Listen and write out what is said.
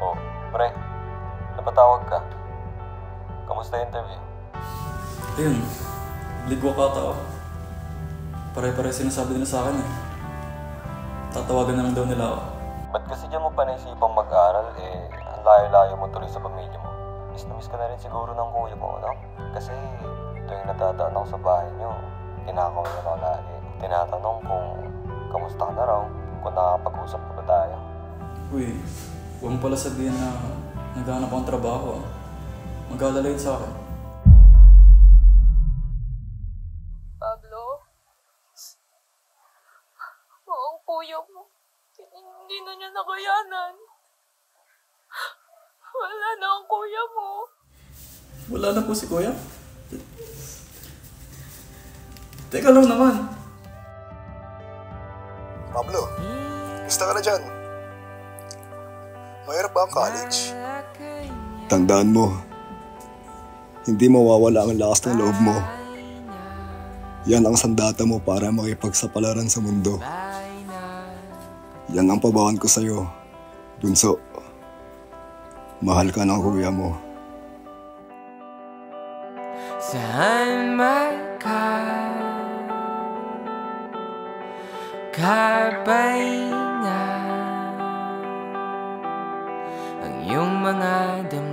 Oh, pre, napatawag ka. Kamusta yung interview? Ayun, ligwa ka tao. Pare-pare sinasabi nila sa akin eh. Tatawagan na lang daw nila ako. Ba't kasi dyan mo pa naisipang mag-aral ang layo-layo mo tuloy sa pamilya mo? Miss na miss ka na rin siguro ng kuya mo, no? Kasi ito yung natadaan ako sa bahay nyo. Kinakawin na ako lagi. Tinatanong kung kamusta ka na raw, kung nakakapag-usap ka ba tayo. Uy, huwag mo pala sabihin na naghahanap akong trabaho ah. Mag-aalala yun sa akin. Pablo? Ang kuya mo. Hindi na niya nakayanan. Wala na ang kuya mo. Wala na po si kuya. Teka lang naman. Pablo, gusto ka na dyan? Mahirap ba ang college? Tandaan mo, hindi mawawala ang lakas ng loob mo. Yan ang sandata mo para makipagsapalaran sa mundo. Yan ang pabawan ko sa'yo, bunso. Mahal ka ng kuya mo. Saan man ka, kapahinga ang iyong mga damdamin.